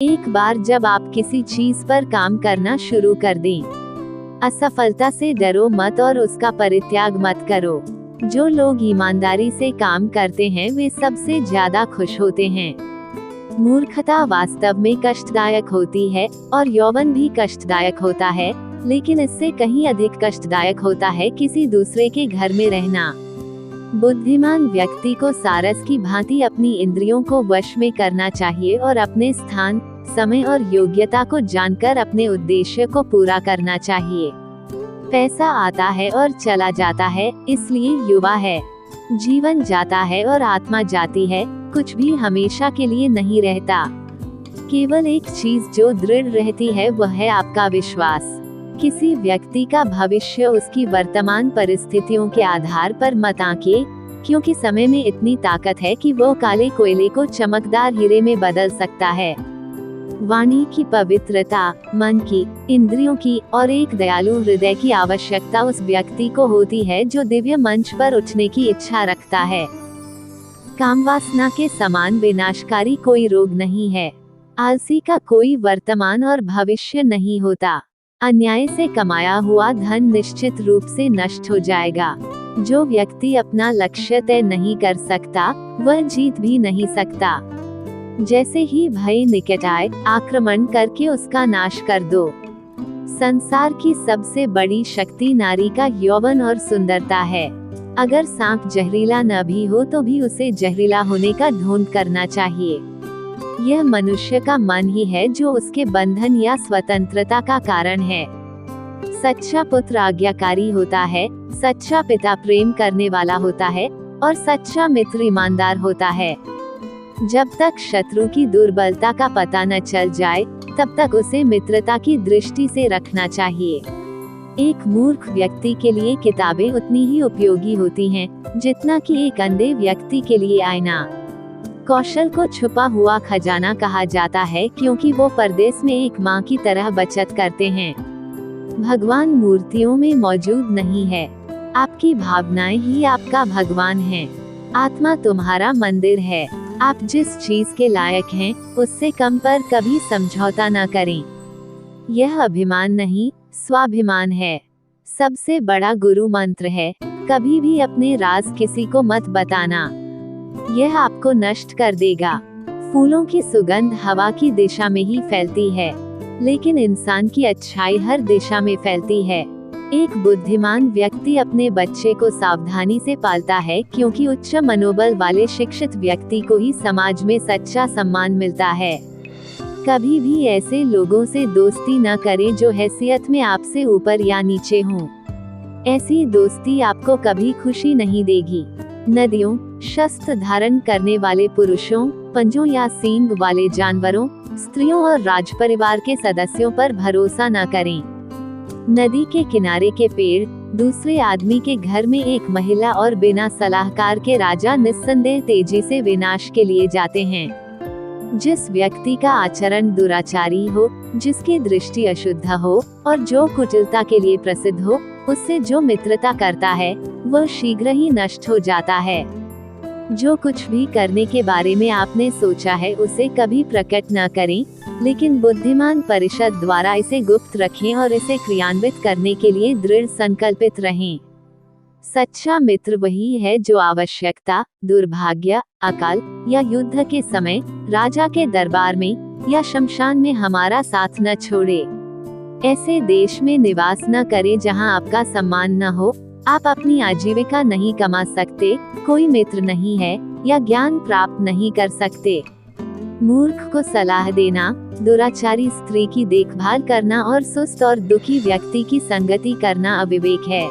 एक बार जब आप किसी चीज पर काम करना शुरू कर दें, असफलता से डरो मत और उसका परित्याग मत करो। जो लोग ईमानदारी से काम करते हैं वे सबसे ज्यादा खुश होते हैं। मूर्खता वास्तव में कष्टदायक होती है और यौवन भी कष्टदायक होता है, लेकिन इससे कहीं अधिक कष्टदायक होता है किसी दूसरे के घर में रहना। बुद्धिमान व्यक्ति को सारस की भांति अपनी इंद्रियों को वश में करना चाहिए और अपने स्थान, समय और योग्यता को जानकर अपने उद्देश्य को पूरा करना चाहिए। पैसा आता है और चला जाता है, इसलिए युवा है। जीवन जाता है और आत्मा जाती है, कुछ भी हमेशा के लिए नहीं रहता। केवल एक चीज जो दृढ़ रहती है वह है आपका विश्वास। किसी व्यक्ति का भविष्य उसकी वर्तमान परिस्थितियों के आधार पर मत आंकिए, क्योंकि समय में इतनी ताकत है कि वो काले कोयले को चमकदार हीरे में बदल सकता है। वाणी की पवित्रता, मन की, इंद्रियों की और एक दयालु हृदय की आवश्यकता उस व्यक्ति को होती है जो दिव्य मंच पर उठने की इच्छा रखता है। कामवासना के समान विनाशकारी कोई रोग नहीं है। आलसी का कोई वर्तमान और भविष्य नहीं होता। अन्याय से कमाया हुआ धन निश्चित रूप से नष्ट हो जाएगा। जो व्यक्ति अपना लक्ष्य तय नहीं कर सकता, वह जीत भी नहीं सकता। जैसे ही भय निकट आए, आक्रमण करके उसका नाश कर दो। संसार की सबसे बड़ी शक्ति नारी का यौवन और सुंदरता है। अगर सांप जहरीला न भी हो तो भी उसे जहरीला होने का ढोंग करना चाहिए। यह मनुष्य का मन ही है जो उसके बंधन या स्वतंत्रता का कारण है। सच्चा पुत्र आज्ञाकारी होता है, सच्चा पिता प्रेम करने वाला होता है और सच्चा मित्र ईमानदार होता है। जब तक शत्रु की दुर्बलता का पता न चल जाए, तब तक उसे मित्रता की दृष्टि से रखना चाहिए। एक मूर्ख व्यक्ति के लिए किताबें उतनी ही उपयोगी होती हैं, जितना कि एक अंधे व्यक्ति के लिए आईना। कौशल को छुपा हुआ खजाना कहा जाता है, क्योंकि वो परदेश में एक माँ की तरह बचत करते हैं। भगवान मूर्तियों में मौजूद नहीं है, आपकी भावनाएं ही आपका भगवान है। आत्मा तुम्हारा मंदिर है। आप जिस चीज के लायक हैं, उससे कम पर कभी समझौता न करें। यह अभिमान नहीं, स्वाभिमान है। सबसे बड़ा गुरु मंत्र है, कभी भी अपने राज किसी को मत बताना। यह आपको नष्ट कर देगा। फूलों की सुगंध हवा की दिशा में ही फैलती है, लेकिन इंसान की अच्छाई हर दिशा में फैलती है। एक बुद्धिमान व्यक्ति अपने बच्चे को सावधानी से पालता है, क्योंकि उच्च मनोबल वाले शिक्षित व्यक्ति को ही समाज में सच्चा सम्मान मिलता है। कभी भी ऐसे लोगों से दोस्ती न करें जो हैसियत में आपसे ऊपर या नीचे हों। ऐसी दोस्ती आपको कभी खुशी नहीं देगी। नदियों, शस्त्र धारण करने वाले पुरुषों, पंजों या सींग वाले जानवरों, स्त्रियों और राजपरिवार के सदस्यों पर भरोसा न करें। नदी के किनारे के पेड़, दूसरे आदमी के घर में एक महिला और बिना सलाहकार के राजा निस्संदेह तेजी से विनाश के लिए जाते हैं। जिस व्यक्ति का आचरण दुराचारी हो, जिसकी दृष्टि अशुद्ध हो और जो कुटिलता के लिए प्रसिद्ध हो, उससे जो मित्रता करता है वह शीघ्र ही नष्ट हो जाता है। जो कुछ भी करने के बारे में आपने सोचा है उसे कभी प्रकट न करें, लेकिन बुद्धिमान परिषद द्वारा इसे गुप्त रखें और इसे क्रियान्वित करने के लिए दृढ़ संकल्पित रहें। सच्चा मित्र वही है जो आवश्यकता, दुर्भाग्य, अकाल या युद्ध के समय, राजा के दरबार में या शमशान में हमारा साथ न छोड़े। ऐसे देश में निवास न करें जहां आपका सम्मान न हो। आप अपनी आजीविका नहीं कमा सकते, कोई मित्र नहीं है या ज्ञान प्राप्त नहीं कर सकते। मूर्ख को सलाह देना, दुराचारी स्त्री की देखभाल करना और सुस्त और दुखी व्यक्ति की संगति करना अविवेक है।